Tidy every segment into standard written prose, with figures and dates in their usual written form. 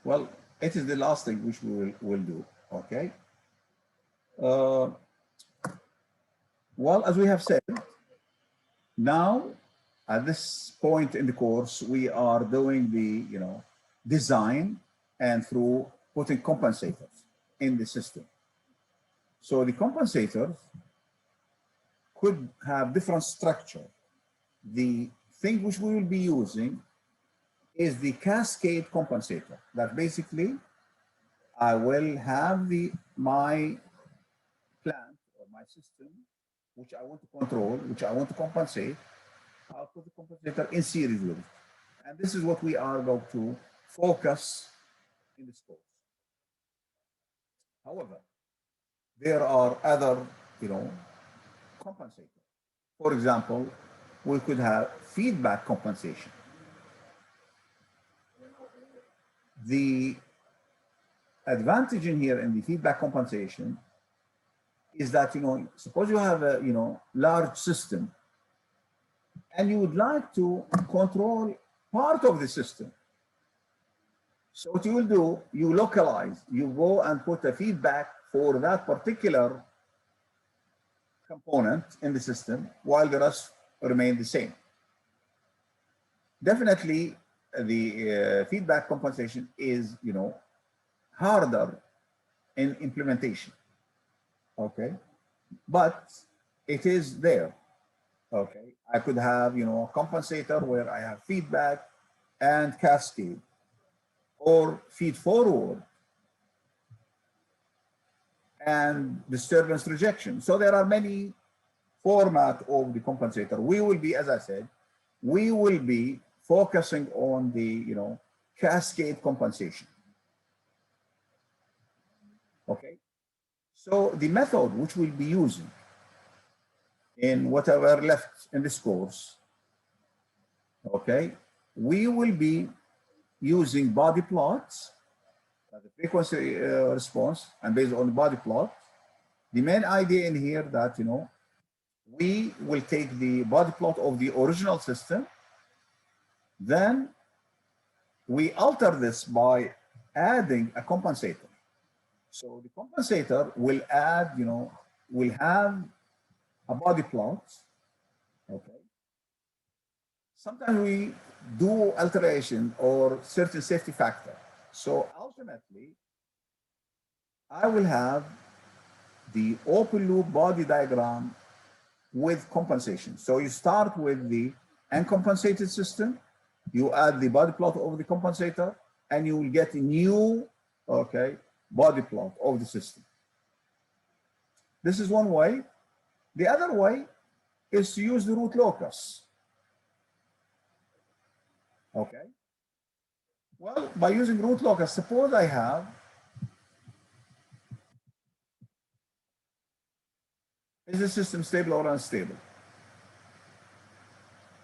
Well, it is the last thing which we will do. Okay. Uh, well, as we have said, now at this point in the course, we are doing the design and through putting compensators in the system. So the compensators could have different structure. The thing which we will be using is the cascade compensator. That basically I will have my plant or my system, which I want to control, which I want to compensate. I'll put the compensator in series with it. And this is what we are going to focus in this course. However, there are other, compensators. For example, we could have feedback compensation. The advantage in here in the feedback compensation is that, suppose you have a, large system and you would like to control part of the system. So what you will do, you localize, you go and put a feedback for that particular component in the system while the rest remain the same. Definitely the feedback compensation is, harder in implementation. Okay, but it is there. Okay, I could have, a compensator where I have feedback and cascade, or feed forward and disturbance rejection. So there are many format of the compensator. We will be, as I said, we will be focusing on the, cascade compensation. Okay, so the method which we'll be using in whatever left in this course, okay, we will be using body plots, the frequency response, and based on the body plot. The main idea in here that, we will take the body plot of the original system, then we alter this by adding a compensator. So the compensator will add, will have a body plot. Okay. Sometimes we do alteration or certain safety factor. So ultimately, I will have the open loop body diagram with compensation. So you start with the uncompensated system, you add the body plot of the compensator, and you will get a new, okay, body plot of the system. This is one way. The other way is to use the root locus. Okay. Well, by using root locus, suppose I have is the system stable or unstable?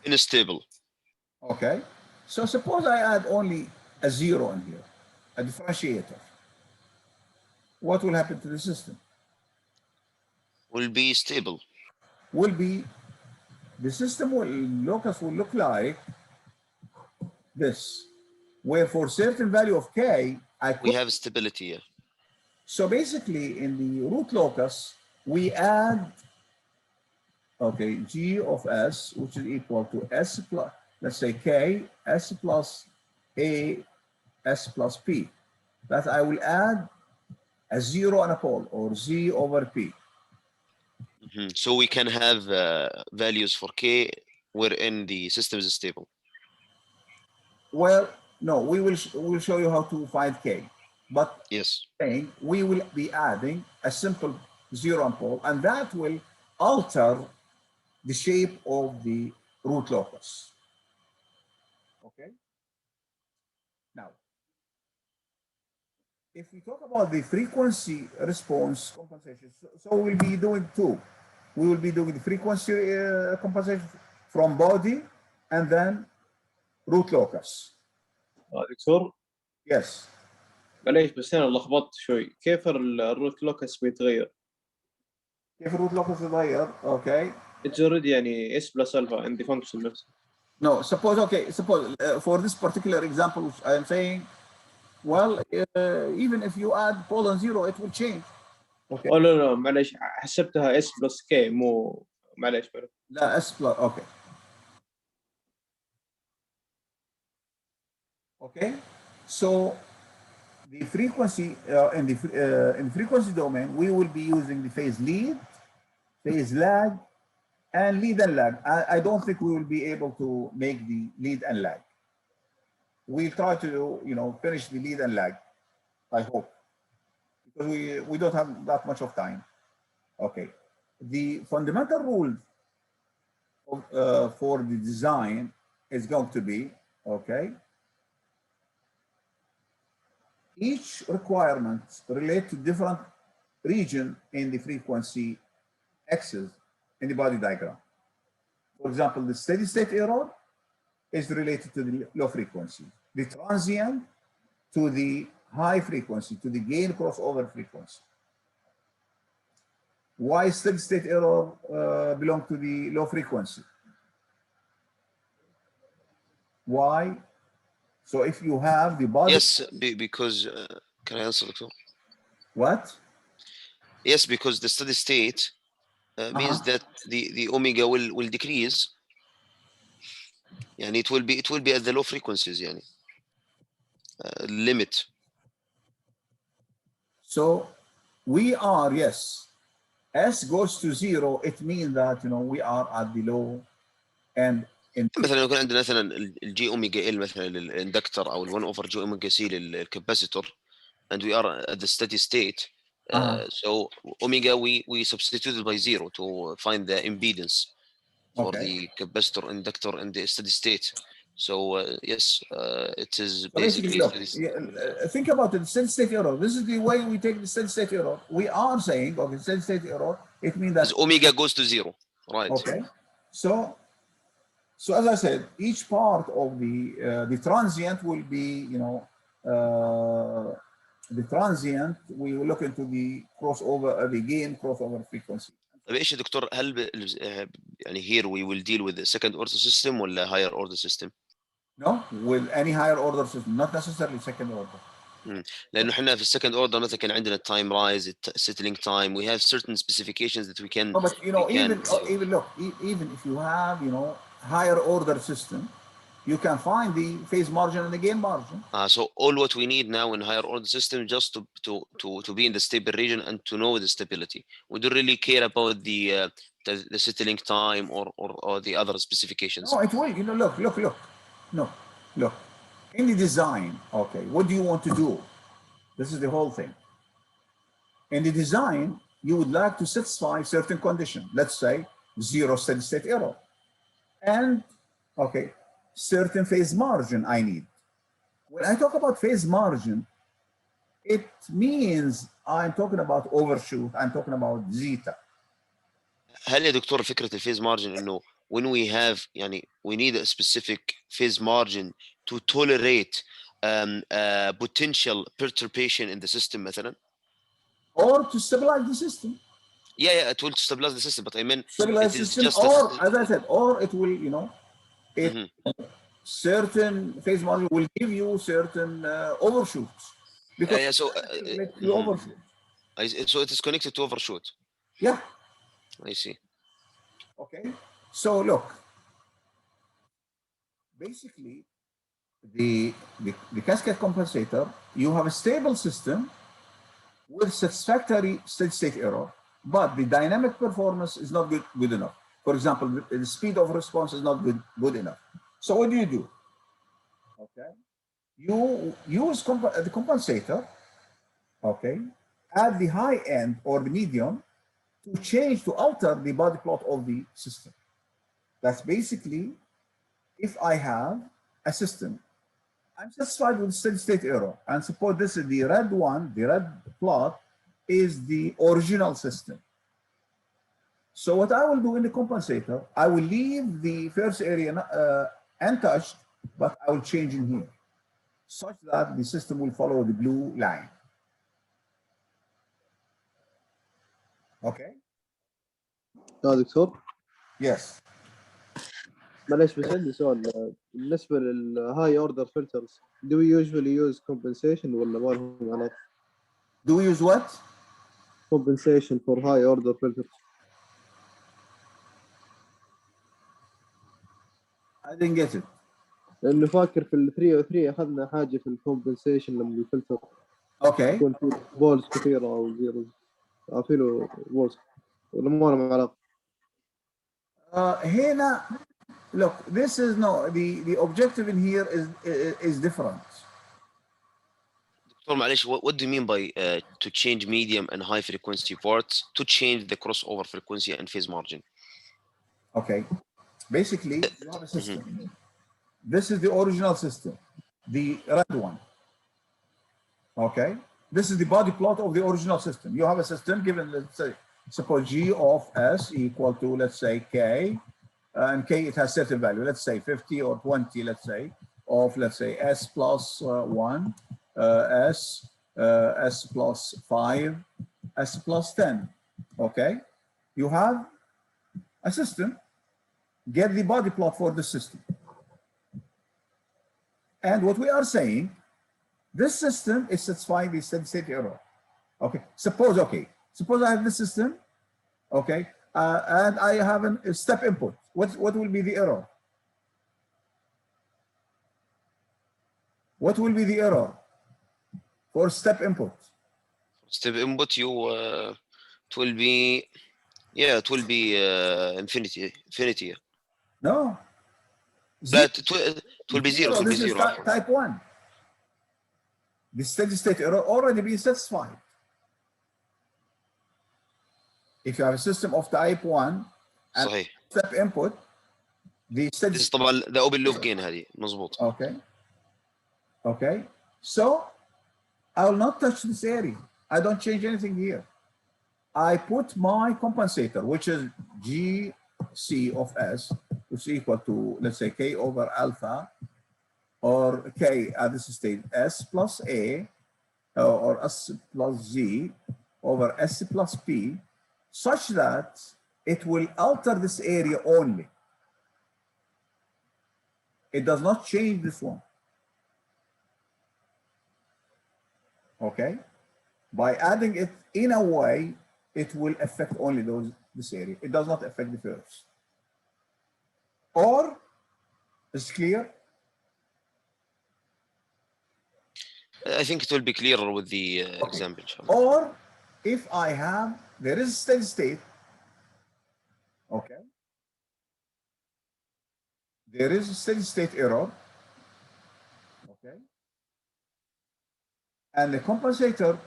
Unstable. Okay. So suppose I add only a zero in here, a differentiator. What will happen to the system? Will be stable. Will be, the system will, locus will look like this, where for certain value of k, We have stability. Yeah. So basically in the root locus, we add, okay, g of s, which is equal to s plus, let's say k, s plus a, s plus p. That I will add a zero and a pole, or z over p. So we can have values for k wherein the system is stable. Well, no, we will show you how to find k, but yes, we will be adding a simple zero and pole, and that will alter the shape of the root locus. Okay. Now, if we talk about the frequency response compensation, so we'll be doing two. We will be doing the frequency compensation from body and then root locus. دكتور Yes. معليش بس انا لخبطت شوي كيف الروت لوكس بيتغير؟ كيف الروت لوكس يتغير؟ Okay. It's already يعني s plus alpha in the function نفسه. No, suppose for this particular example which I am saying, well, even if you add pollen 0, it will change. Okay. لا لا معلش حسبتها اس بلس كي مو معلش. لا S plus. Okay. Okay. So the frequency in the frequency domain, we will be using the phase lead, phase lag, and lead and lag. I don't think we will be able to make the lead and lag. We'll try to, finish the lead and lag, I hope, because we don't have that much of time. Okay. The fundamental rule for the design is going to be, okay, each requirement relate to different region in the frequency axis in the body diagram. For example, the steady state error is related to the low frequency, the transient to the high frequency, to the gain crossover frequency. Why steady state error belong to the low frequency? Why? So if you have the body. Yes, because can I answer, Doctor? What? Yes, because the steady state means that the omega will decrease. Yani it will be at the low frequencies, yani limit. So we are, yes, S goes to 0, it means that we are at the low end. مثلا يكون عندنا مثلا الجي اوميجا ال مثلا للاندكتر او ال1 over جي اوميجا سي للكاباسيتور and we are at the steady state. So omega we substituted by 0 to find the impedance for the capacitor, inductor, and the steady state. So yes, it is basically look, think about it. Steady state error. This is the way we take the steady state error. We are saying, okay, steady state error. It means that as omega goes to 0, right? Okay. So as I said, each part of the transient will be, the transient. We will look into the crossover, the gain crossover frequency. طيب ايش يا دكتور، هل يعني here we will deal with the second order system ولا higher order system؟ No, with any higher order system, not necessarily second order. لانه احنا في السكند اوردر مثلا كان عندنا التايم رايز، settling time, we have certain specifications that we can. No, but even look, even if you have higher order system, you can find the phase margin and the gain margin. So all what we need now in higher order system just to be in the stable region and to know the stability. We don't really care about the settling time or the other specifications. No, it will. Look. In the design, okay, what do you want to do? This is the whole thing. In the design, you would like to satisfy certain condition. Let's say 0 steady state error, and okay, certain phase margin I need. When I talk about phase margin, it means I'm talking about overshoot. I'm talking about zeta. هل يا دكتور فكرة الفيز مارجن إنه when we have يعني we need a specific phase margin to tolerate potential perturbation in the system مثلا? Or to stabilize the system. Yeah, it will stabilize the system, but I mean stabilize the system, or as I said, or it will, certain phase margin will give you certain overshoots. Because so overshoot. So it is connected to overshoot. Yeah. I see. Okay. So look, basically, the cascade compensator, you have a stable system with satisfactory steady state error, but the dynamic performance is not good enough. For example, the speed of response is not good enough. So what do? Okay, you use the compensator, okay, at the high end or the medium to alter the body plot of the system. That's basically, if I have a system, I'm satisfied with steady state error, and suppose this is the red one, the red plot is the original system. So what I will do in the compensator, I will leave the first area untouched, but I will change in here, such that the system will follow the blue line. Okay? دكتور؟ Yes. معلش بس عندي سؤال بالنسبة للهاي اوردر فلترز، Do we usually use compensation ولا ما لهم علاقة؟ Do we use what? Compensation for high order filters. I didn't get it. لأنه فاكر في ال 303 أخذنا حاجة في الكومبنسيشن لما الفلتر Okay. يكون في بولز كثيرة أو زيروز في له بولز ولا ما لهم علاقة؟ هنا look, this is no, the objective in here is different. دكتور معلش, what do you mean by to change medium and high frequency ports to change the crossover frequency and phase margin? Okay. Basically, you have a system. This is the original system, the red one. Okay. This is the body plot of the original system. You have a system given, let's say, suppose G of S equal to, let's say, K, and K, it has certain value, let's say 50 or 20, let's say, of, let's say, S plus 1, S plus 5, S plus 10. Okay. You have a system. Get the body plot for the system. And what we are saying, this system is satisfying the steady state error. Okay, suppose I have this system, okay, and I have a step input. What will be the error? What will be the error for step input? Step input, you it will be, yeah, it will be infinity. No. That it will be zero. It will be This is zero. type 1. The steady state error already been satisfied. If you have a system of type 1 and صحيح. step input, the steady This is طبعا the open loop gain هذه مظبوط. Okay. Okay. So I will not touch this area. I don't change anything here. I put my compensator, which is GC of S, which is equal to, let's say, K over alpha, or K at this stage, S plus A, or S plus Z over S plus P, such that it will alter this area only. It does not change this one. Okay? By adding it in a way, it will affect only this area. It does not affect the first. Or, is clear? I think it will be clearer with the example. Or, if I have, there is steady state, okay? There is a steady state error, okay? And the compensator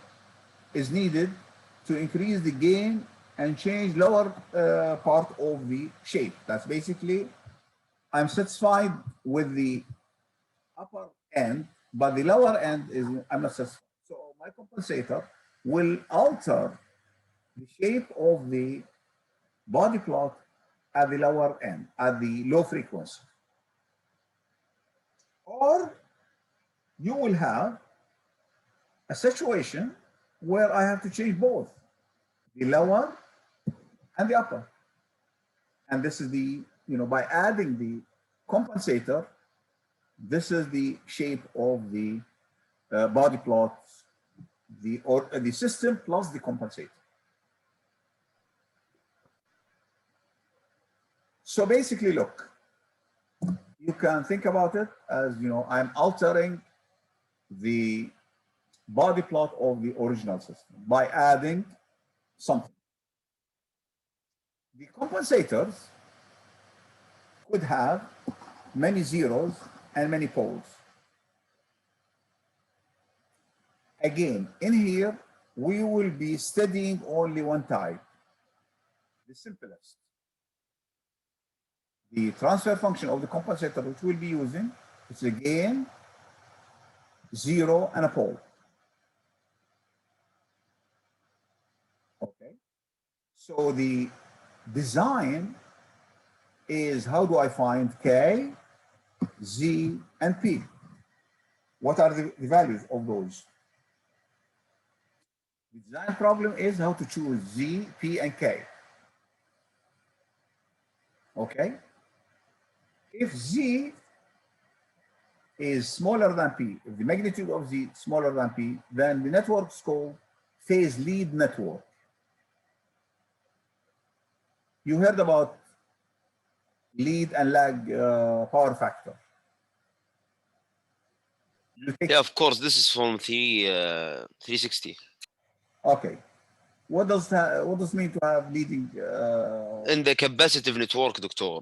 is needed to increase the gain and change lower part of the shape. That's basically, I'm satisfied with the upper end, but the lower end is, I'm not satisfied. So my compensator will alter the shape of the body plot at the lower end, at the low frequency. Or you will have a situation where I have to change both the lower and the upper. And this is the, by adding the compensator, this is the shape of the body plot, the system plus the compensator. So basically, look, you can think about it as, I'm altering the body plot of the original system by adding something. The compensators could have many zeros and many poles. Again, in here, we will be studying only one type, the simplest. The transfer function of the compensator which we'll be using is a gain, zero, and a pole. Okay. So the design is, how do I find K, Z, and P? What are the values of those? The design problem is how to choose Z, P, and K. Okay? If Z is smaller than P, if the magnitude of Z smaller than P, then the network is called phase lead network. You heard about lead and lag power factor. Yeah, of course. This is from 360. Okay. What does it mean to have leading? In the capacitive network, Doctor,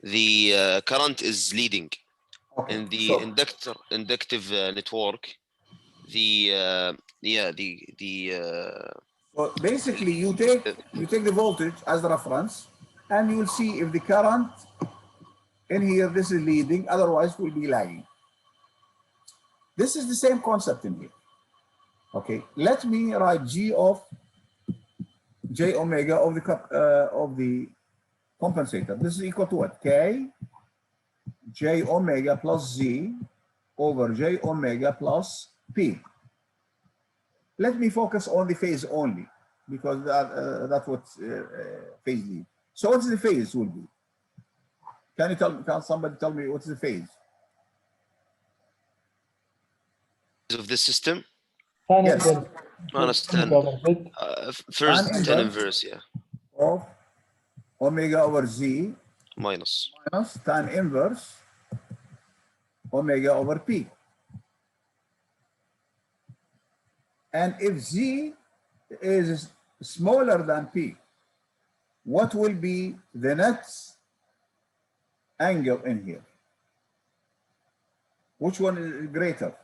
the current is leading. Okay. In the So, inductive network, the so basically, you take the voltage as the reference, and you will see if the current in here, this is leading, otherwise will be lagging. This is the same concept in here. Okay, let me write G of J omega of the compensator. This is equal to what? K J omega plus Z over J omega plus P. Let me focus on the phase only, because that's what phase lead. So what's the phase will be? Can somebody tell me what's the phase? of the system. Tan Yes. inverse. Understand. Over Z. First Tan tan inverse. inverse, yeah, Of omega over Z minus. minus tan inverse omega over P. And if Z is smaller than P, what will be the net angle in here? Which one is greater?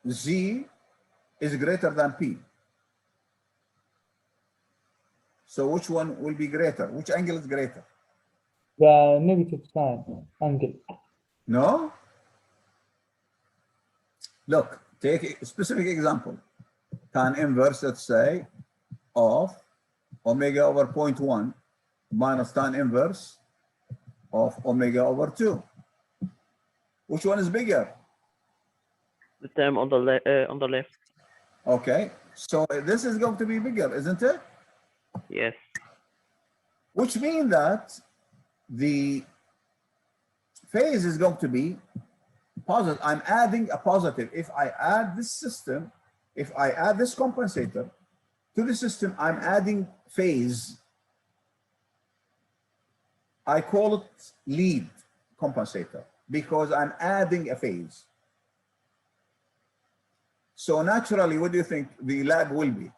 Z is greater than P. So which one will be greater? Which angle is greater? The negative sign angle. No? Look, take a specific example. Tan inverse, let's say, of omega over 0.1 minus tan inverse of omega over 2. Which one is bigger? The term on the left. Okay, so this is going to be bigger, isn't it? Yes. Which means that the phase is going to be positive. I'm adding a positive. If I add this system, if I add this compensator to the system, I'm adding phase. I call it lead compensator because I'm adding a phase. So naturally, what do you think the lag will be?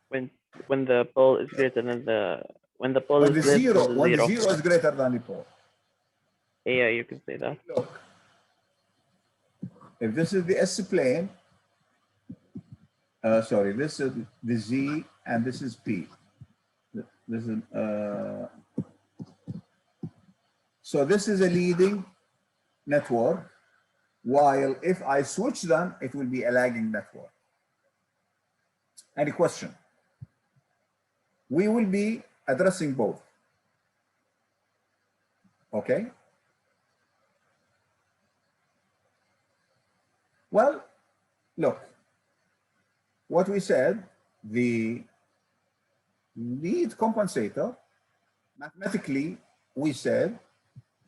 When the pole is greater than the when the pole When is the less zero, than the when the zero. zero is greater than the pole. Yeah, you can say that. Look, if this is the S plane, sorry, this is the Z and this is P. This is so this is a leading network, while if I switch them, it will be a lagging network. Any question? We will be addressing both. Okay. Well, look, what we said, the lead compensator, mathematically, we said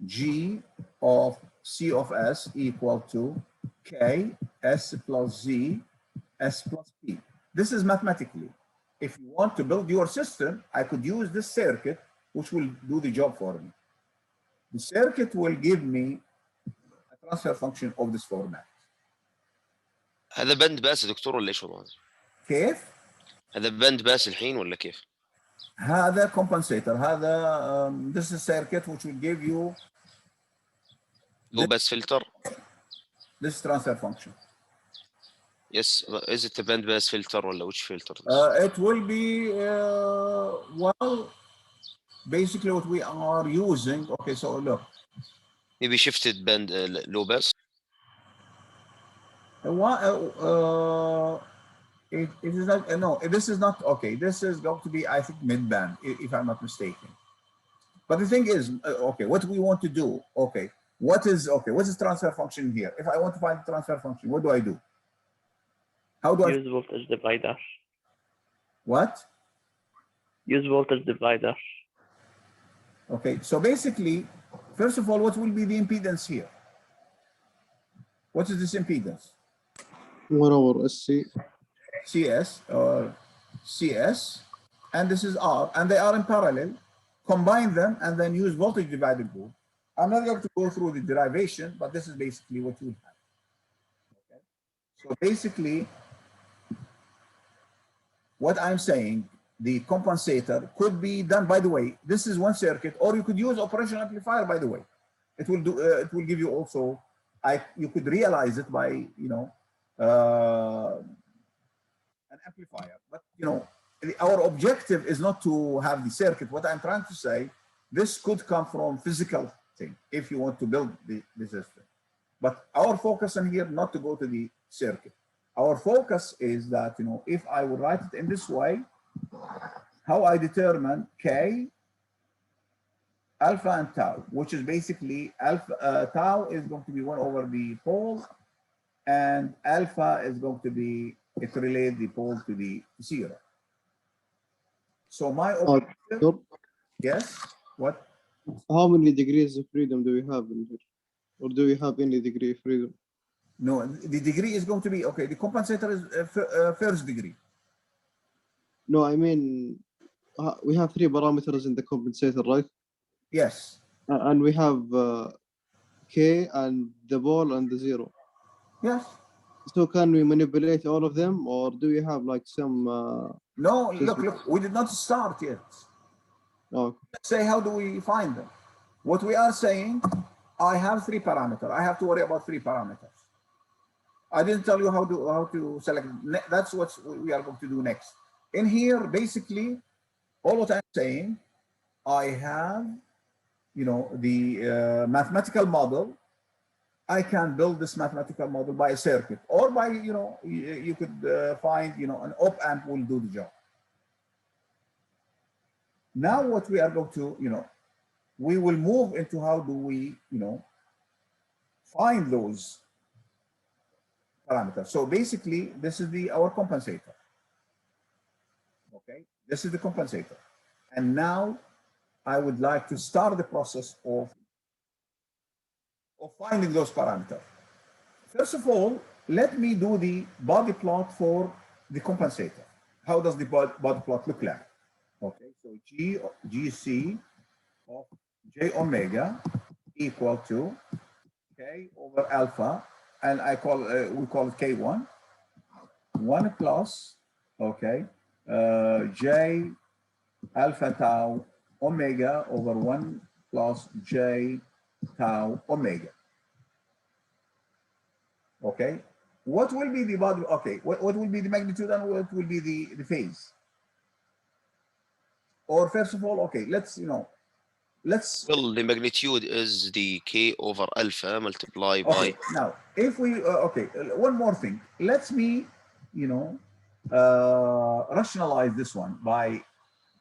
G of C of S equal to K S plus Z S plus P. This is mathematically. If you want to build your system, I could use this circuit, which will do the job for me. The circuit will give me a transfer function of this format. هذا بند باس يا دكتور ولا ايش وضعه؟ كيف؟ هذا بند باس الحين ولا كيف؟ هذا compensator. هذا this is circuit which will give you low pass filter. this transfer function. Yes, is it a band pass filter ولا which filter? It will be well, basically what we are using. Okay, so look. Maybe shifted band low pass. It is not, no, this is not, okay, this is going to be, I think, mid-band, if I'm not mistaken. But the thing is, okay, what we want to do, okay, what is transfer function here? If I want to find the transfer function, what do I do? How do I, Use voltage divider. what? Use voltage divider. Okay, so basically, first of all, what will be the impedance here? What is this impedance? 1 over SC. CS or CS, and this is R, and they are in parallel. Combine them and then use voltage divided rule. I'm not going to go through the derivation, but this is basically what you have. Okay? So basically, what I'm saying, the compensator could be done, by the way, this is one circuit, or you could use operational amplifier, by the way. It will do, it will give you also, you could realize it by, you know, an amplifier. But, you know, our objective is not to have the circuit. What I'm trying to say, this could come from physical thing, if you want to build the system. But our focus in here, not to go to the circuit. Our focus is that, you know, if I would write it in this way, how I determine K, alpha and tau, which is basically alpha, tau is going to be 1 over the pole, and alpha is going to be, it relates the pole to the 0. So my objective, Doctor, yes, what? how many degrees of freedom do we have in here? Or do we have any degree of freedom? No, the degree is going to be, okay, the compensator is first degree. No, I mean, we have 3 parameters in the compensator, right? Yes, And we have K and the pole and the 0. yes. So can we manipulate all of them, or do we have like some? No, look, we did not start yet. Oh, Let's say, how do we find them? What we are saying, I have 3 parameters. I have to worry about 3 parameters. I didn't tell you how to select. That's what we are going to do next. In here, basically, all what I'm saying, I have, you know, the mathematical model. I can build this mathematical model by a circuit, or by, you know, you could find, you know, an op-amp will do the job. Now what we are going to, you know, we will move into how do we, you know, find those parameters. So basically, this is our compensator. Okay, this is the compensator. And now I would like to start the process of finding those parameters. First of all, let me do the body plot for the compensator. How does the body plot look like? Okay, so GC of J omega equal to K over alpha, and I call we call it K1, 1 plus, okay, J alpha tau omega over 1 plus J tau omega. Okay, what will be the body? Okay, what will be the magnitude and what will be the phase? Or first of all, okay, let's, you know, let's. Well, the magnitude is the K over alpha multiplied Okay, by. now if we okay, one more thing. Let me, you know, rationalize this one by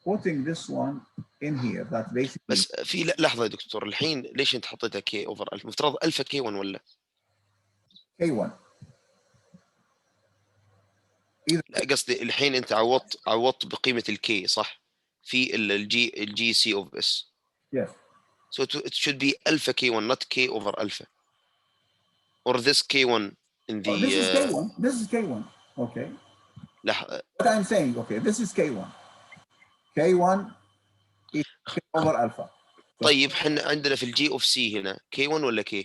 putting this one in here. That basically. بس في لحظة يا دكتور، الحين ليش انت حطيتها K over alpha؟ مفترض alpha K1 ولا؟ K1. لا قصدي الحين انت عوضت بقيمة الكي صح؟ في الجي سي اوف اس. Yes. So it should be alpha K1, not K over alpha. Or this K1 in the. Oh, this is K1. This is K1. Okay. What I'm saying, okay, this is K1. K1 is K over alpha. So طيب احنا عندنا في الجي اوف سي هنا K1 ولا K؟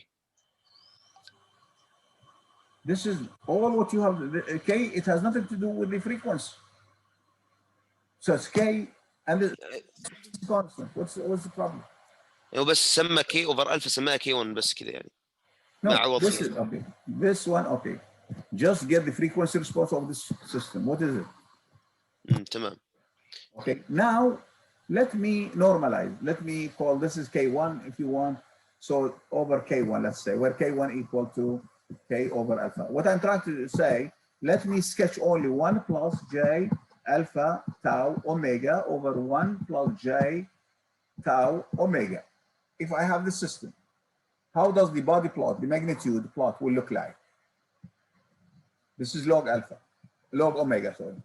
this is all what you have. K, it has nothing to do with the frequency. So it's K and it's constant. What's the problem? هو بس سمى K over alpha سماها K1 بس كذا يعني. No, this is okay. This one, okay. Just get the frequency response of this system. What is it? تمام. Okay. Now let me normalize. Let me call this is K1 if you want. So over K1, let's say, where K1 equal to K over alpha. What I'm trying to say, let me sketch only 1 plus J alpha tau omega over 1 plus J tau omega. If I have the system, how does the body plot, the magnitude plot will look like? This is log alpha. log omega, sorry.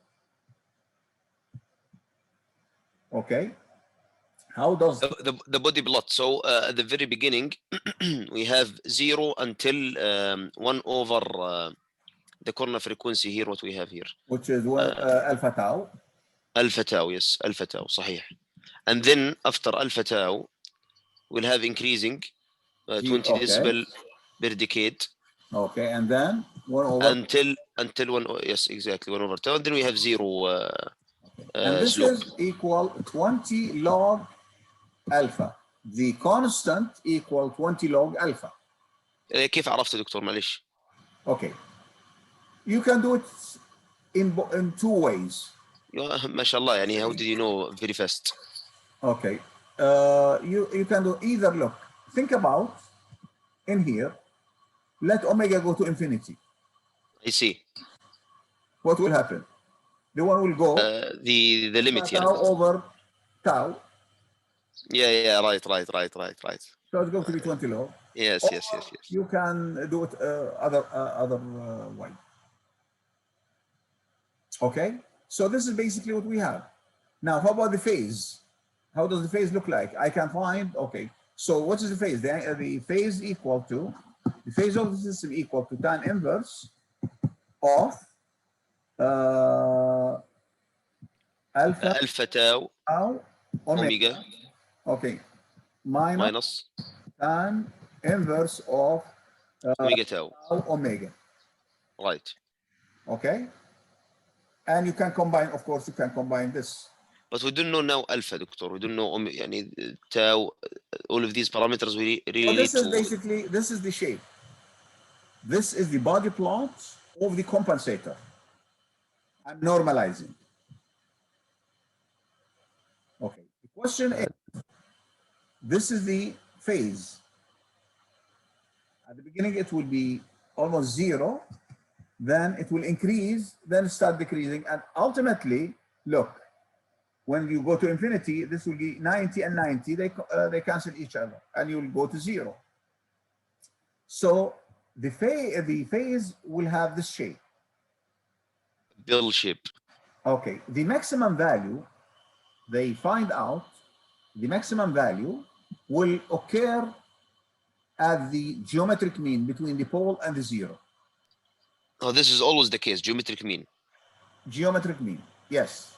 Okay. How does The body plot. So at the very beginning, we have 0 until 1 over the corner frequency here. What we have here, which is alpha tau. alpha tau. Yes, alpha tau. صحيح. And then after alpha tau, we'll have increasing 20 okay. decibel per decade. Okay, and then 1 over until 1. Yes, exactly, 1 over tau. And then we have 0. and this slope. is equal 20 log alpha. The constant equal 20 log alpha. كيف عرفت دكتور معلش؟ Okay. You can do it in 2 ways. ما شاء الله يعني how did you know very fast? Okay. You can do either. Look, think about in here. Let omega go to infinity. I see. What will happen? The one will go The limit tau يعني. over tau. Yeah, right. So it's going to be 20 log. Yes. You can do it other way. Okay. So this is basically what we have. Now, how about the phase? How does the phase look like? I can find. Okay. So what is the phase? The phase equal to the phase of the system equal to tan inverse of alpha tau omega. Okay. Minus tan inverse of omega tau. Omega. Right. Okay. And you can combine, of course, you can combine this. But we don't know now alpha, doctor. We don't know يعني tau. All of these parameters we really This need is to. basically, this is the shape. This is the body plot of the compensator. I'm normalizing. Okay. The question is, this is the phase. At the beginning, it will be almost 0. Then it will increase, then start decreasing. And ultimately, look, when you go to infinity, this will be 90 and 90. They cancel each other, and you will go to 0. So the phase will have this shape. Bill shape. Okay. The maximum value, they find out, the maximum value will occur at the geometric mean between the pole and the 0. Oh, this is always the case. Geometric mean. Geometric mean. Yes.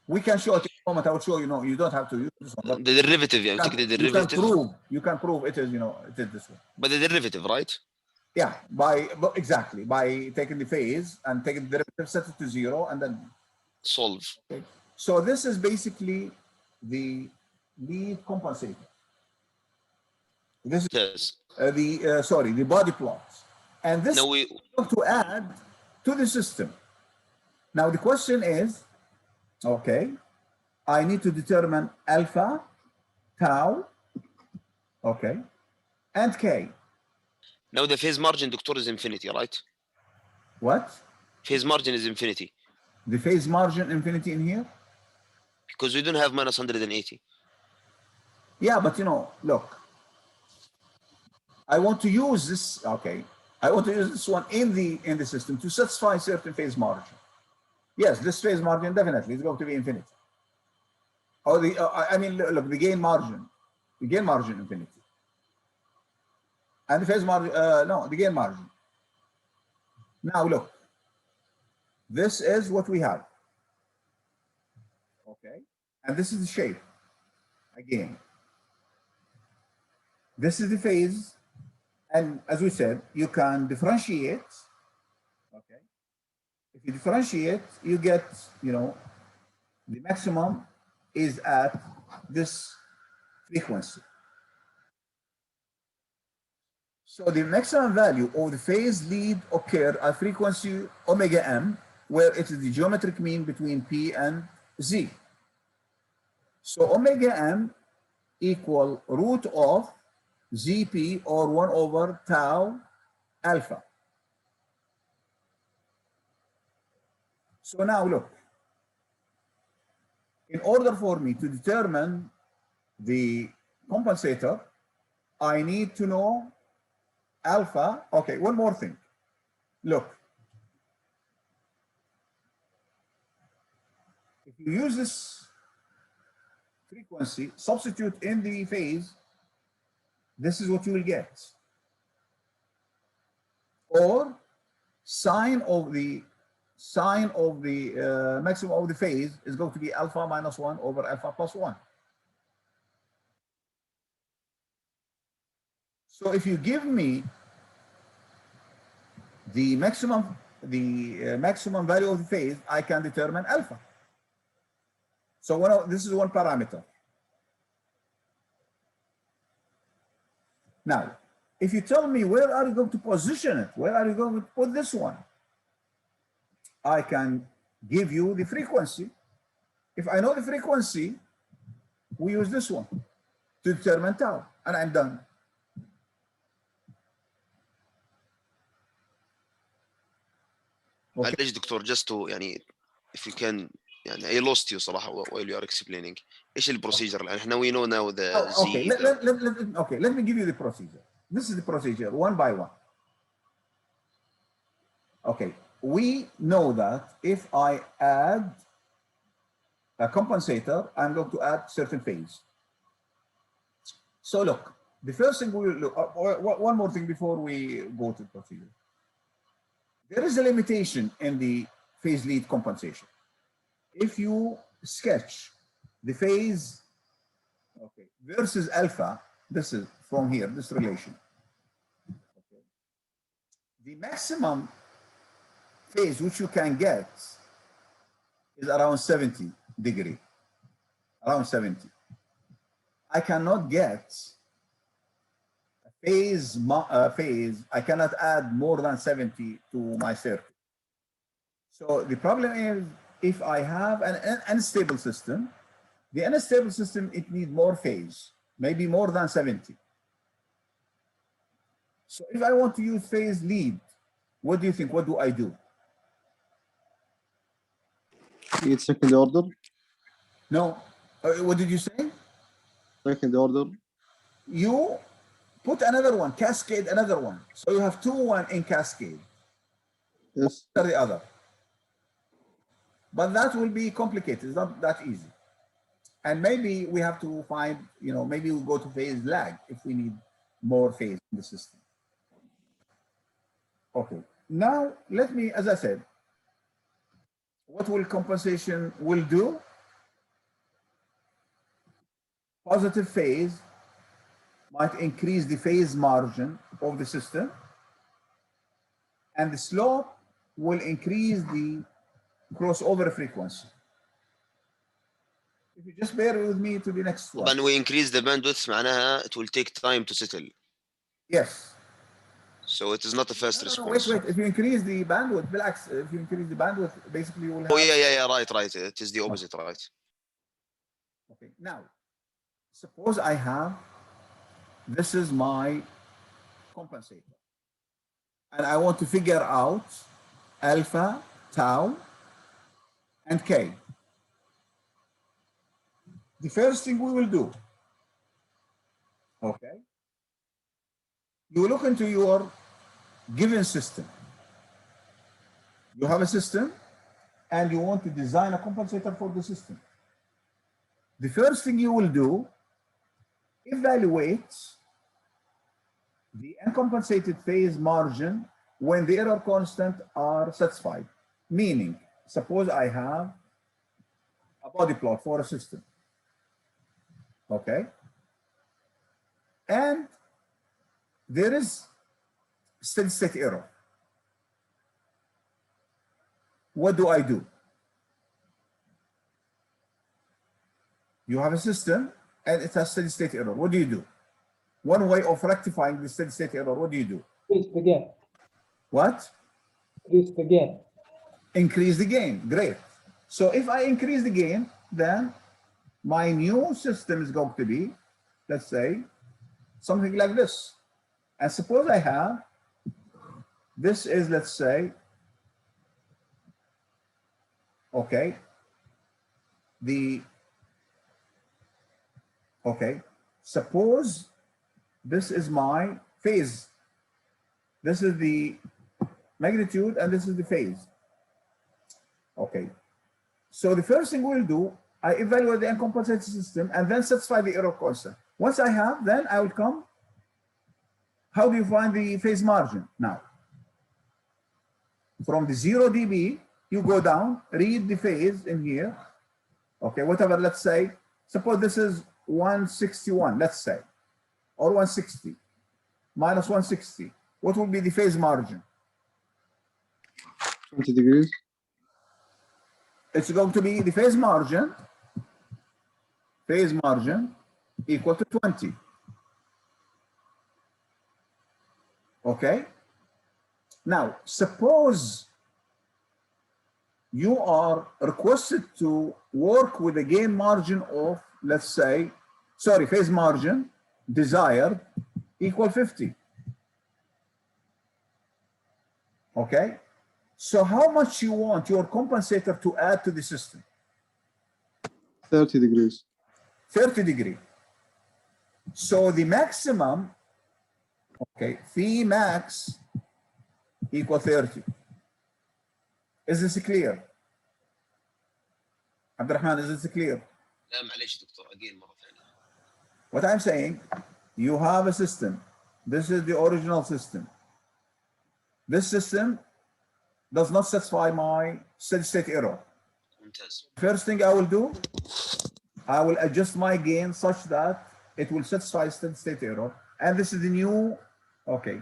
We can show it in a moment. I will show you. No, you don't have to use this one. The derivative, yeah. Take the derivative. You can prove it is, it is this one. But the derivative, right? Yeah, exactly by taking the phase and taking the derivative, set it to 0, and then solve. Okay. So this is basically the lead compensator. This is yes. the body plots, and this now we want to add to the system. Now the question is, okay, I need to determine alpha, tau, okay, and k. Now the phase margin, doctor, is infinity, right? What? Phase margin is infinity. The phase margin infinity in here? Because we don't have minus 180. Yeah, but look, I want to use this, okay. I want to use this one in the system to satisfy certain phase margin. Yes, this phase margin definitely is going to be infinity. Or I mean, look, the gain margin infinity. And the phase margin, no, the gain margin. Now look, this is what we have. Okay, and this is the shape. Again, this is the phase, and as we said, you can differentiate. Okay, if you differentiate, you get, the maximum is at this frequency. So the maximum value of the phase lead occur at frequency omega m, where it is the geometric mean between P and Z. So omega m equal root of ZP, or 1 over tau alpha. So now look, in order for me to determine the compensator, I need to know alpha. Okay, one more thing. Look, If you use this frequency, substitute in the phase, this is what you will get. Or sine of the maximum of the phase is going to be alpha minus 1 over alpha plus 1. So if you give me the maximum value of the phase, I can determine alpha. So this is one parameter. Now, if you tell me where are you going to position it, where are you going to put this one, I can give you the frequency. If I know the frequency, we use this one to determine tau, and I'm done. Okay. معلش دكتور just to يعني if you can يعني I lost you صراحة while you are explaining ايش البروسيجر الآن احنا we know now the Z. Okay, let me give you the procedure. This is the procedure one by one. Okay, we know that if I add a compensator, I'm going to add certain phase. So look, the first thing we will look, one more thing before we go to the procedure. There is a limitation in the phase lead compensation. If you sketch the phase, okay, versus alpha, this is from here, this relation. Okay. The maximum phase which you can get is around 70 degree, around 70. I cannot get phase, I cannot add more than 70 to my circuit. So the problem is if I have an unstable system, the unstable system, it needs more phase, maybe more than 70. So if I want to use phase lead, what do you think? What do I do? It's second order. No. What did you say? Second order. You put another one, cascade another one. So you have 2 in cascade. Yes. One after the other. But that will be complicated. It's not that easy. And maybe we have to find, maybe we'll go to phase lag if we need more phase in the system. Okay. Now, let me, as I said, what will compensation will do? Positive phase might increase the phase margin of the system, and the slope will increase the crossover frequency. If you just bear with me to the next one. طبعا we increase the bandwidth معناها it will take time to settle. Yes. So it is not a fast response. Wait. If you increase the bandwidth, relax. If you increase the bandwidth, basically you will have... Oh, yeah, right. It is the opposite, right. Okay, now, suppose I have, this is my compensator. And I want to figure out alpha, tau, and K. The first thing we will do, okay, you look into your given system. You have a system and you want to design a compensator for the system. The first thing you will do, evaluate the uncompensated phase margin when the error constant are satisfied. Meaning, suppose I have a body plot for a system. Okay? And there is steady state error. What do I do? You have a system and it has steady state error. What do you do? One way of rectifying the steady state error, what do you do? Increase the gain. What? Increase the gain. Increase the gain. Great. So if I increase the gain, then my new system is going to be, let's say, something like this. And suppose I have, this is, let's say, okay, suppose this is my phase. This is the magnitude and this is the phase. Okay. So the first thing we'll do, I evaluate the uncompensated system and then satisfy the error constant. Once I have, then I will come. How do you find the phase margin? Now, from the 0 dB, you go down, read the phase in here. Okay, whatever, let's say, suppose this is 161, let's say, or 160, minus 160. What will be the phase margin? 20 degrees. It's going to be the phase margin equal to 20. Okay. Now, suppose you are requested to work with a gain margin of, let's say, sorry, phase margin desired equal 50. Okay. So how much you want your compensator to add to the system? 30 degrees. 30 degree. So the maximum, okay, phi max equal 30. Is this clear? Abdurrahman, is this clear? لا معليش دكتور again مرة ثانية. What I'm saying, you have a system. This is the original system. This system does not satisfy my steady state error. ممتاز. First thing I will do, I will adjust my gain such that it will satisfy steady state error. And this is the new, okay.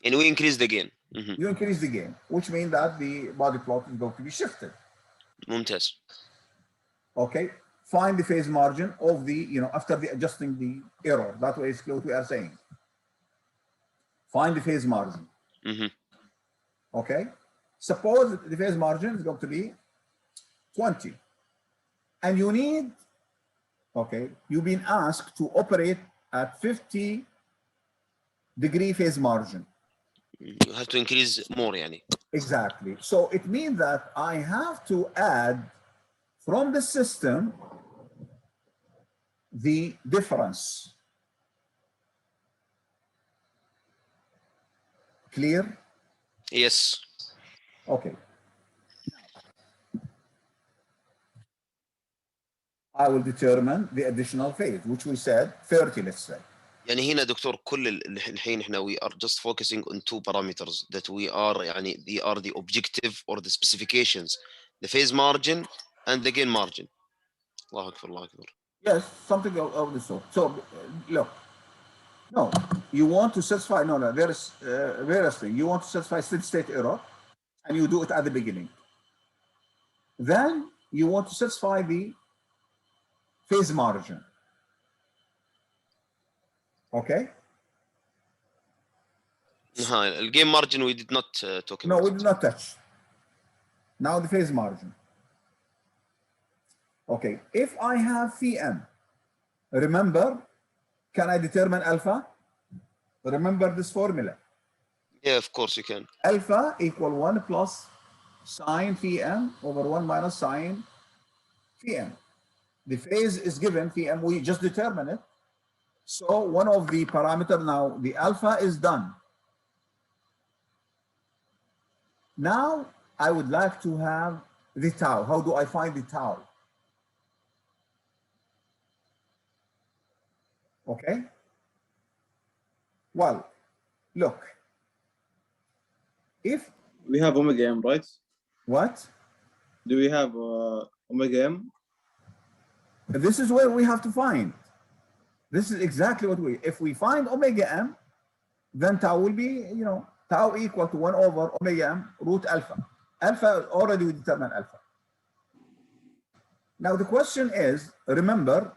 And we increase the gain. Mhm. You increase the gain, which means that the body plot is going to be shifted. ممتاز. Okay. Find the phase margin of the, after the adjusting the error. That way is what we are saying. Find the phase margin. Mhm. Okay. Suppose the phase margin is going to be 20. And you need, okay, you've been asked to operate at 50 degree phase margin. You have to increase more يعني. Exactly. So it means that I have to add from the system the difference. Clear? Yes. Okay. I will determine the additional phase, which we said 30, let's say. يعني هنا دكتور كل الحين احنا we are just focusing on two parameters that we are يعني they are the objective or the specifications, the phase margin and the gain margin. الله أكبر الله أكبر. Yes, something of the sort. So, look, no, you want to satisfy, no, there's various things. You want to satisfy steady state error, and you do it at the beginning. Then you want to satisfy the phase margin. Okay? The gain margin we did not talk about. No, we did not touch. Now the phase margin. Okay, if I have phi m, remember, can I determine alpha? Remember this formula. Yeah, of course you can. Alpha equal 1 plus sine phi m over 1 minus sine phi m. The phase is given phi m, we just determine it. So one of the parameter now, the alpha is done. Now I would like to have the tau. How do I find the tau? Okay. Well, look. If We have omega m, right? what? Do we have omega m? This is where we have to find. This is exactly what if we find omega m, then tau will be, tau equal to 1 over omega m root alpha. Alpha, already we determined alpha. Now the question is, remember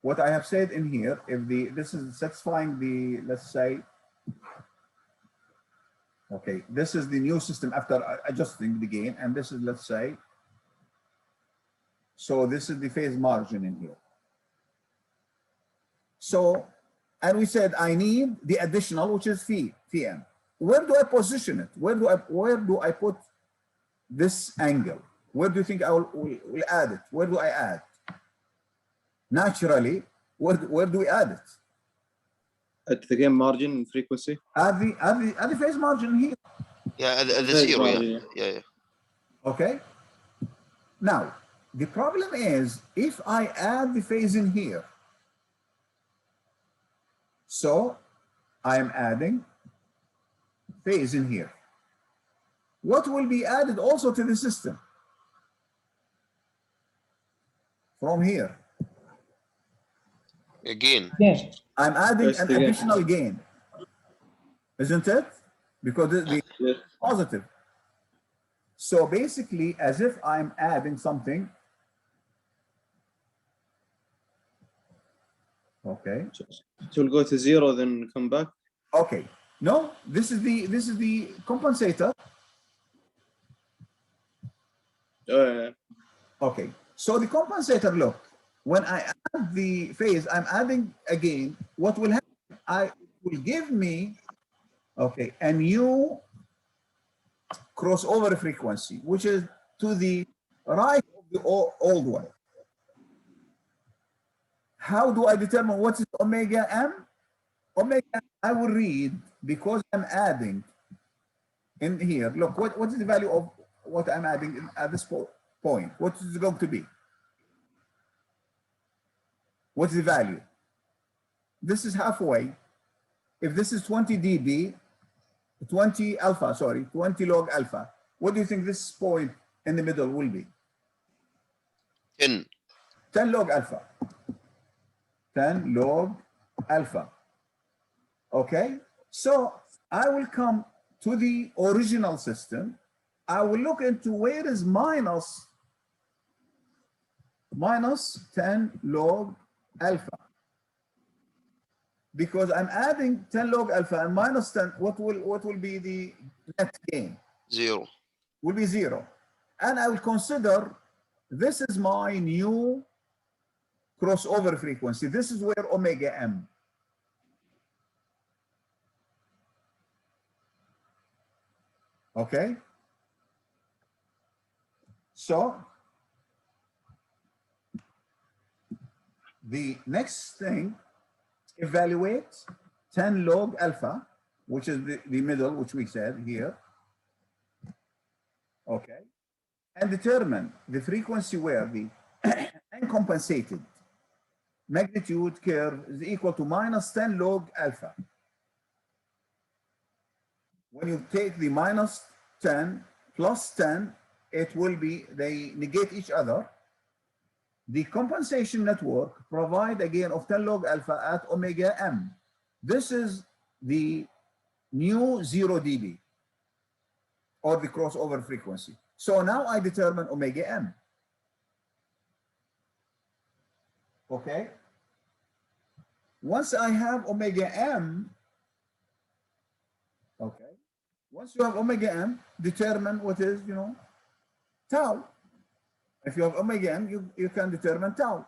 what I have said in here, if this is satisfying the, let's say, okay, this is the new system after adjusting the gain, and this is, let's say, so this is the phase margin in here. So, and we said I need the additional, which is phi m. Where do I position it? Where do I put this angle? Where do you think I will add it? Where do I add? Naturally, where do we add it? At the gain margin and frequency? At the phase margin here. Yeah, the Phase zero. margin, Yeah. Okay. Now, the problem is if I add the phase in here, so I am adding phase in here. What will be added also to the system from here? Again, Again. I'm adding Yes, an again. additional gain, isn't it? Because the Yes. positive. So basically, as if I'm adding something. Okay. It will go to 0, then come back. Okay. No, this is the compensator. Okay. So the compensator, look, when I add the phase, I'm adding again. What will happen? I will give me, okay, a new crossover frequency, which is to the right of the old one. How do I determine what is omega m? Omega m, I will read because I'm adding in here. Look, what is the value of what I'm adding at this point? What is it going to be? What is the value? This is halfway. If this is 20 dB, 20 alpha, sorry, 20 log alpha, what do you think this point in the middle will be? 10. 10 log alpha. 10 log alpha. Okay, so I will come to the original system. I will look into where is minus 10 log alpha. Because I'm adding 10 log alpha and minus 10, what will be the net gain? 0. Will be 0. And I will consider this is my new crossover frequency. This is where omega m. Okay. So the next thing, evaluate 10 log alpha, which is the middle, which we said here. Okay. And determine the frequency where the uncompensated magnitude curve is equal to minus 10 log alpha. When you take the minus 10 plus 10, it will be, they negate each other. The compensation network provide a gain of 10 log alpha at omega m. This is the new 0 dB or the crossover frequency. So now I determine omega m. Okay. Once I have omega m, okay. Once you have omega m, determine what is, tau. If you have omega m, you can determine tau.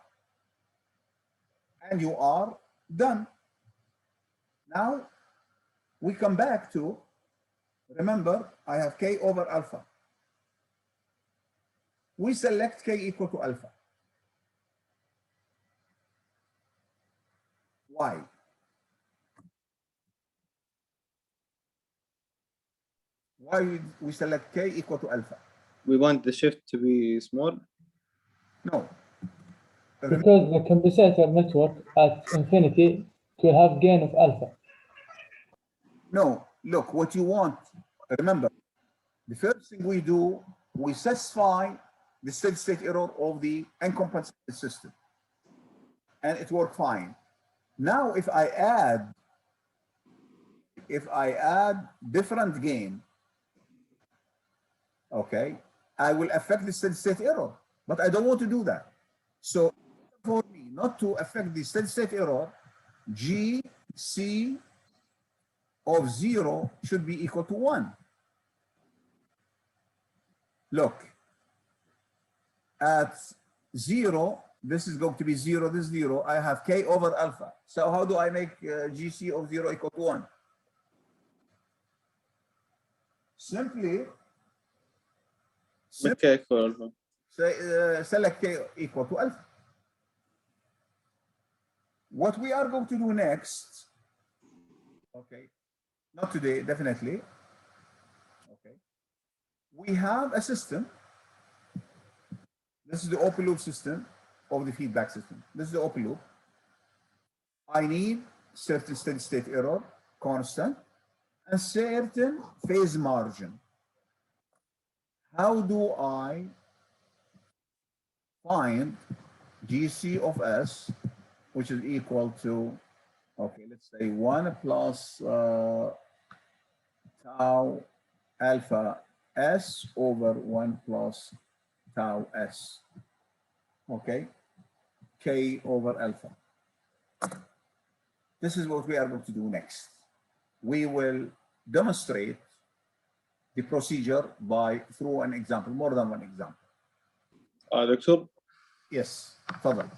And you are done. Now, we come back to, remember, I have k over alpha. We select k equal to alpha. Why? Why we select k equal to alpha? We want the shift to be small. No. Because the compensator network at infinity will have gain of alpha. No, look, what you want, remember, the first thing we do, we satisfy the steady state error of the uncompensated system. And it worked fine. Now, if I add different gain, okay, I will affect the steady state error, but I don't want to do that. So for me not to affect the steady state error, GC of 0 should be equal to 1. Look, at 0, this is going to be 0, this is 0. I have k over alpha. So how do I make GC of 0 equal to 1? Simply Okay, cool. say, select k equal to alpha. What we are going to do next, okay, not today, definitely. Okay, we have a system This is the open loop system of the feedback system. This is the open loop. I need certain steady state error, constant, and certain phase margin. How do I find GC of S, which is equal to, okay, let's say 1 plus tau alpha S over 1 plus tau S, okay, K over alpha. This is what we are going to do next. We will demonstrate the procedure through an example, more than one example. دكتور, Yes, تفضل.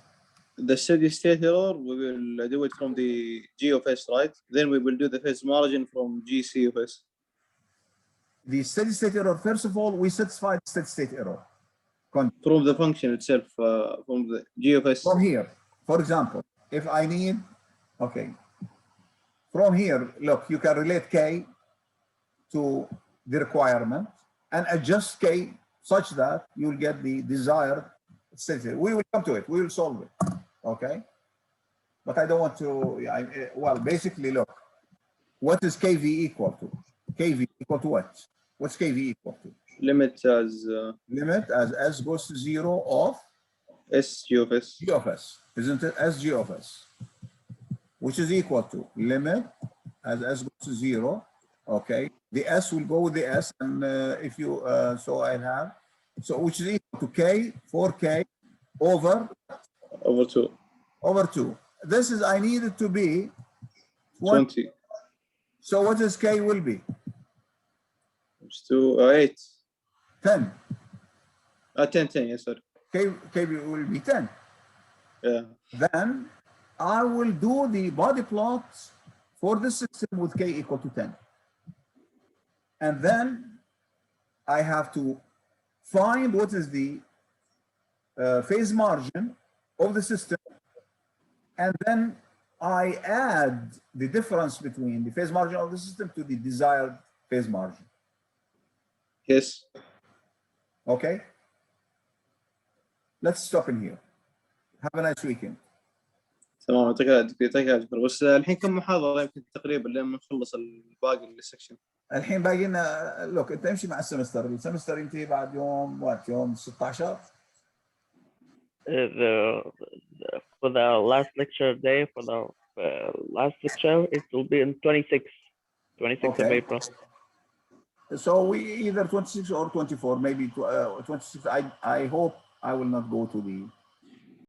the steady state error, we will do it from the G of S, right? Then we will do the phase margin from GC of S. The steady state error, first of all, we satisfy the steady state error. From the function itself, from the G of S. From here, for example, if I need, okay, from here, look, you can relate K to the requirement and adjust K such that you'll get the desired steady. We will come to it, we will solve it, okay? But I don't want to, well, basically, look, what is KV equal to? KV equal to what? What's KV equal to? Limit as S goes to 0 of S G of S. G of S, isn't it? S G of S, which is equal to limit as S goes to 0, okay? The S will go with the S, and if you, so I have, so which is equal to K, 4K over 2. Over 2. This is, I need it to be 20. So what is K will be? It's 8. 10. 10, yes, sir. K will be 10. Yeah. Then I will do the body plots for the system with K equal to 10. And then I have to find what is the phase margin of the system. And then I add the difference between the phase margin of the system to the desired phase margin. Yes. Okay? Let's stop in here. Have a nice weekend. تمام, يعطيك العافية. بس الحين كم محاضرة يمكن تقريبا لين نخلص الباقي السكشن؟ الحين باقي لنا لوك انت امشي مع السمستر ينتهي بعد يوم يوم 16. For the last lecture day, for the last lecture, it will be in 26th of April. So we either 26 or 24, maybe 26. I hope I will not go to the